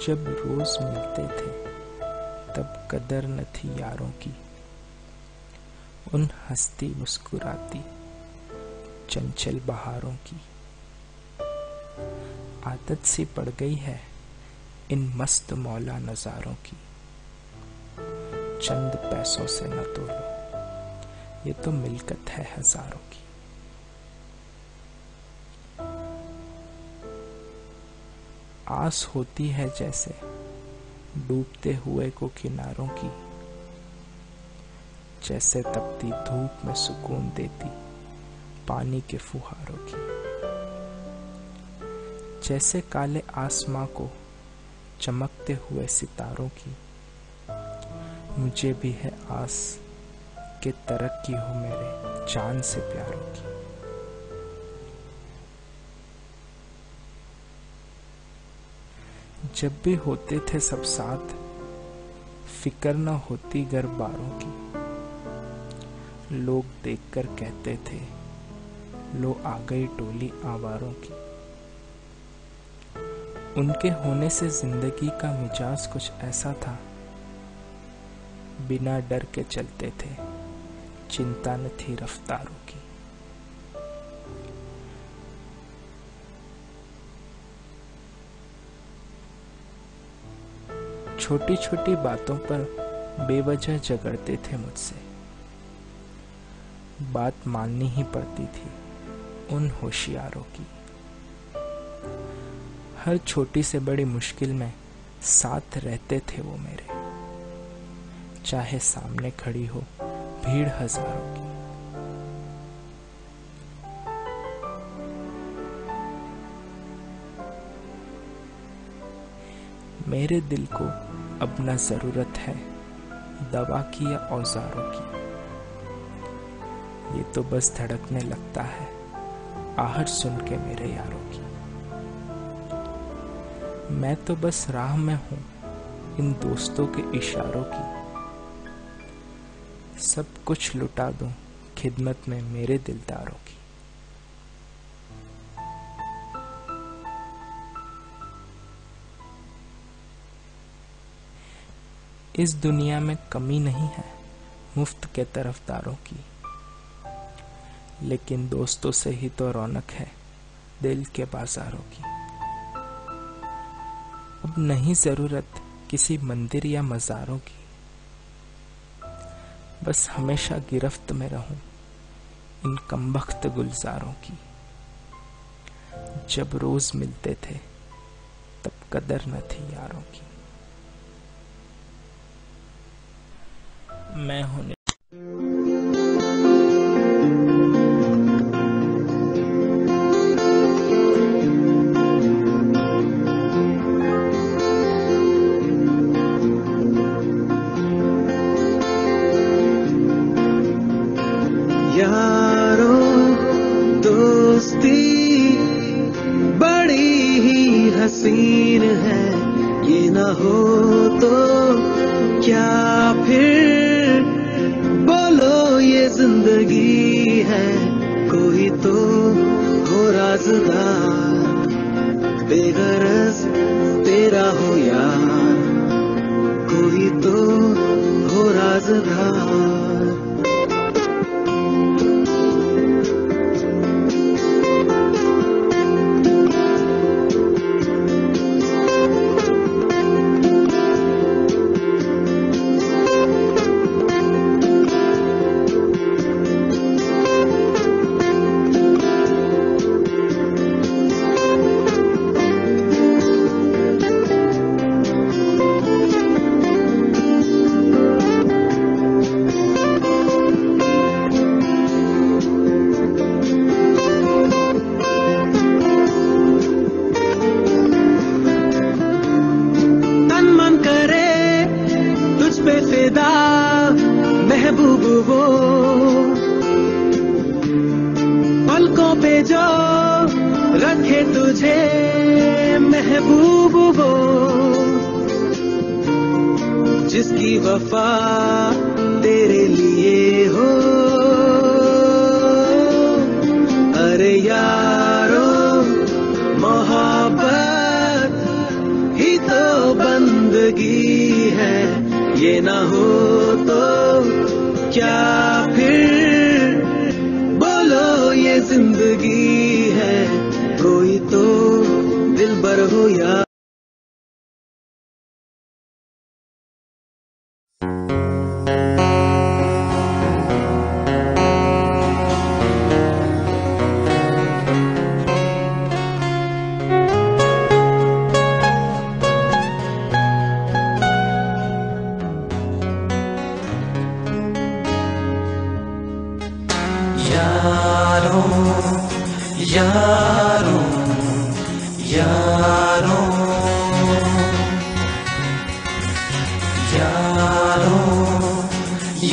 जब रोज मिलते थे तब कदर न थी यारों की, उन हंसती मुस्कुराती चंचल बहारों की। आदत सी पड़ गई है इन मस्त मौला नजारों की, चंद पैसों से न तोलो ये तो मिल्कत है हजारों की। आस होती है जैसे डूबते हुए को किनारों की, जैसे तपती धूप में सुकून देती पानी के फुहारों की। जैसे काले आसमां को चमकते हुए सितारों की, मुझे भी है आस के तरक्की हो मेरे जान से प्यारों की। जब भी होते थे सब साथ फिक्र न होती घर बारों की, लोग देखकर कहते थे लो आ गई टोली आवारों की। उनके होने से जिंदगी का मिजाज कुछ ऐसा था, बिना डर के चलते थे चिंता न थी रफ्तारों की। छोटी छोटी बातों पर बेवजह झगड़ते थे मुझसे, बात माननी ही पड़ती थी उन होशियारों की। हर छोटी से बड़ी मुश्किल में साथ रहते थे वो मेरे, चाहे सामने खड़ी हो भीड़ हजारों की। मेरे दिल को अब न जरूरत है दवा की या औजारों की, ये तो बस धड़कने लगता है आहट सुन के मेरे यारों की। मैं तो बस राह में हूं इन दोस्तों के इशारों की, सब कुछ लुटा दूं खिदमत में मेरे दिलदारों की। इस दुनिया में कमी नहीं है मुफ्त के तरफदारों की, लेकिन दोस्तों से ही तो रौनक है दिल के बाजारों की। अब नहीं जरूरत किसी मंदिर या मजारों की, बस हमेशा गिरफ्त में रहूं इन कमबख्त गुलजारों की। जब रोज मिलते थे तब कदर न थी यारों की। मैं हूं यारों दोस्ती बड़ी ही हसीन है, ये ना हो तो क्या फिर बोलो ये जिंदगी है। कोई तो हो राज़दार बेगरज तेरा हो यार, कोई तो हो राज़दार। महबूब वो पलकों पे जो रखे तुझे, महबूब वो जिसकी वफा तेरे लिए हो। अरे यारो मोहब्बत ही तो जिंदगी है, ये ना हो तो क्या फिर? बोलो ये जिंदगी है, कोई तो दिलबर हो या यारों यारों यारों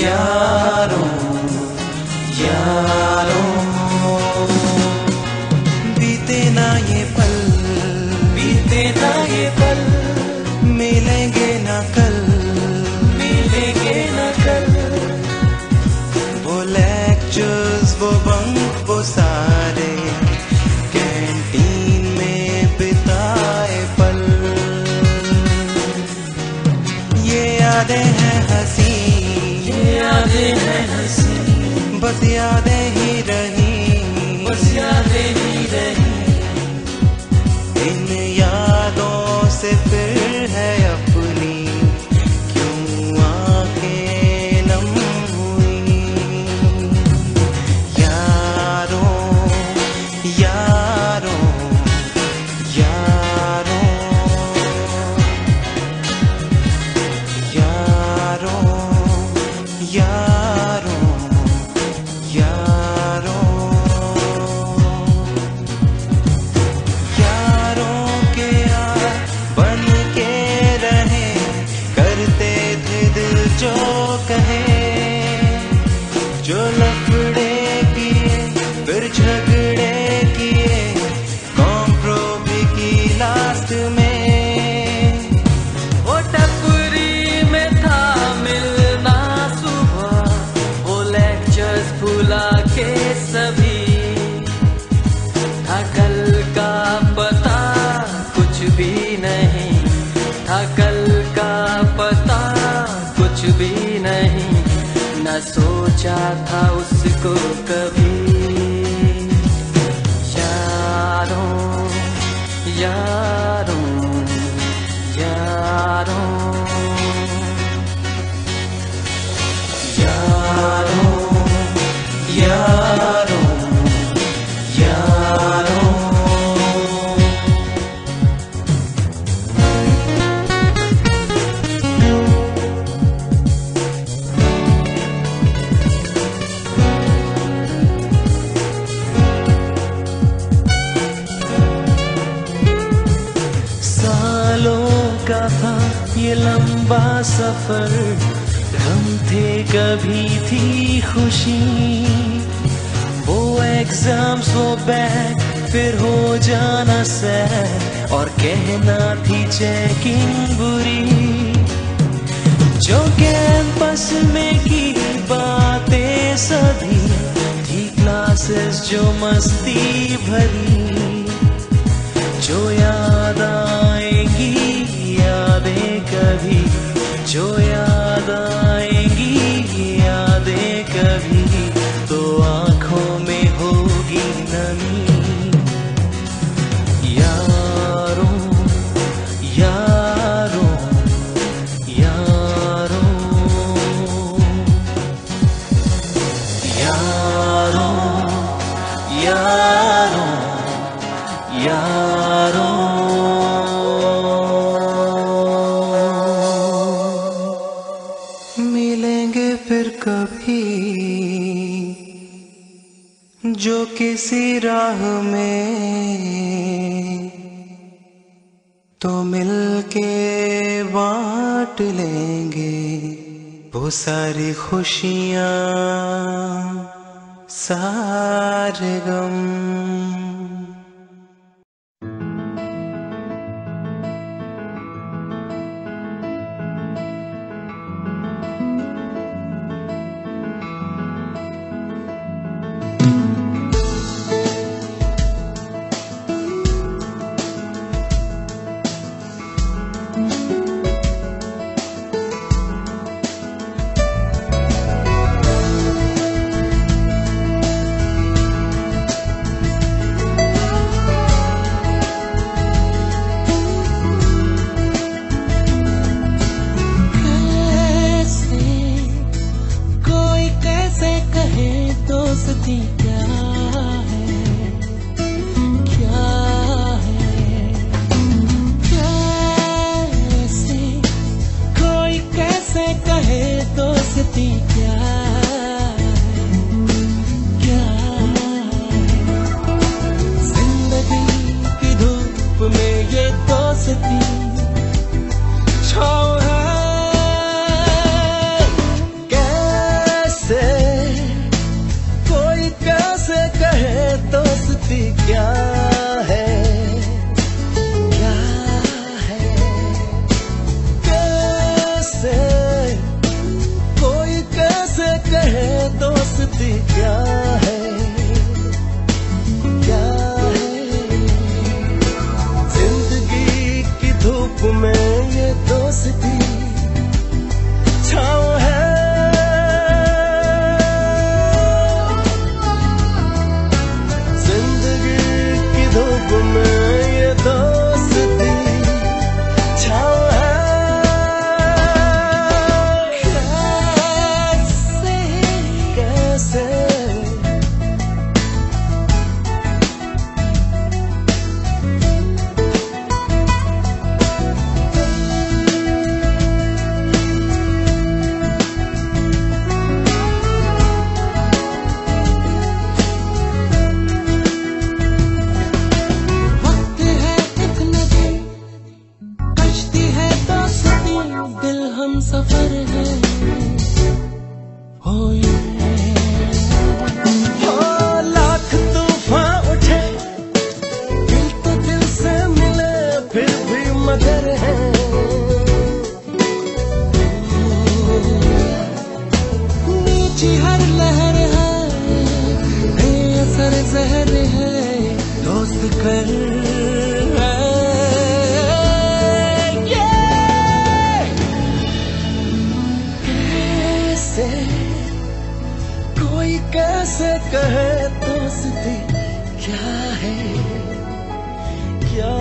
यारों यारों बीते ना ये पल, बीते ना ये पल, मिलेंगे ना कल, मिलेंगे ना कल। वो लेक्चर्स, वो बंक, वो सारे कैंटीन में बिताए पल, ये यादें हैं हंसी, ये यादें हैं हंसी, बस यादें ही रही, बस यादें ही रही। इन यादों से फिर है अपनी क्यों आंखें नम हुई। यारों यारों यारों यारों यारों यारों यारों के यार बन के रहे, करते थे दिल जो कहे, जो लफड़े किए फिर झगड़े किए, कॉम्प्रोमी की लास्ट में। वो टपरी में था मिलना सुबह, वो लेक्चर्स भुला के सभी, था कल का पता कुछ भी नहीं, था कल का पता कुछ भी नहीं, न सोचा था उसको कभी। यारों यारों यारों यारों यारों यारों सालों का था ये लंबा सफर, गम थे कभी थी खुशी, वो एग्जाम्स वो बैक फिर हो जाना सैड, और कहना थी चेकिंग बुरी, जो कैंपस में की बातें सभी थी, क्लासेस जो मस्ती भरी, जो याद आएंगी यादें कभी, जो याद आएंगी यादें कभी, तो आंखों में होगी नमी। यारों यारों यारों यारों यारों यारों मिलेंगे फिर कभी, जो किसी राह में तो मिलके बांट लेंगे वो सारी खुशियाँ, सारे गम। दोस्ती क्या है, क्या है। जिंदगी की धूप में ये दोस्ती छाँव है। जिंदगी की धूप में ये दोस्ती छाँव है। कैसे वक्त है एक नदी, कश्ती है दोस्ती, दिल हम सफर है। हो लाख तूफान उठे, दिल तो दिल से मिले फिर भी मगर है। नीची हर लहर है, बेअसर जहर है, दोस्त कर है। कैसे कोई कैसे कहे दोस्ती क्या है, क्या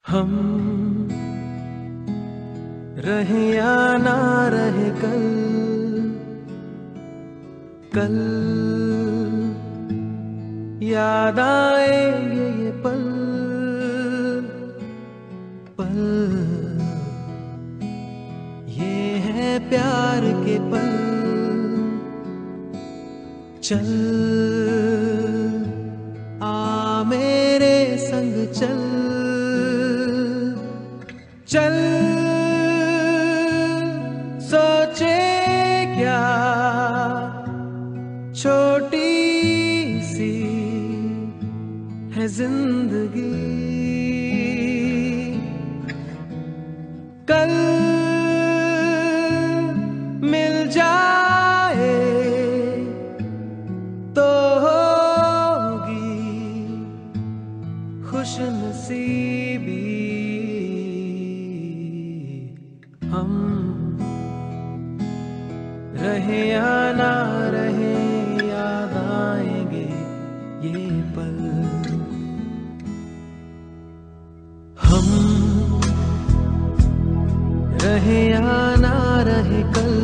हम रहे या ना रहे कल, कल याद आएंगे ये पल, पल ये है प्यार के पल। चल आ मेरे संग चल, चल सोचे क्या छोटी सी है जिंदगी, कल मिल जाए तो होगी रहे या ना रहे याद आएंगे ये पल। हम रहे या ना रहे कल,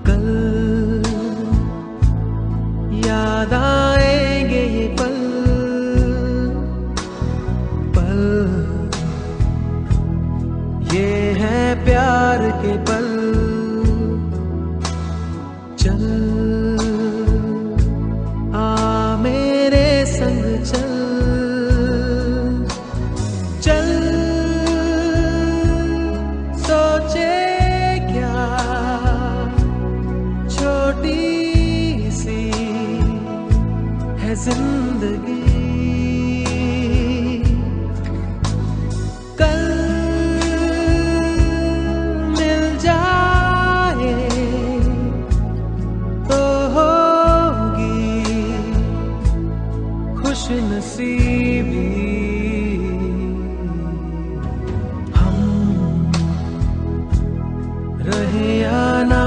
कल याद आएंगे ये पल, पल ये है प्यार के पल। चल आ मेरे संग चल, चल सोचे क्या छोटी सी है जिंदगी। कल मिल जाए तो होगी खुश नसीबी। हम रहे या ना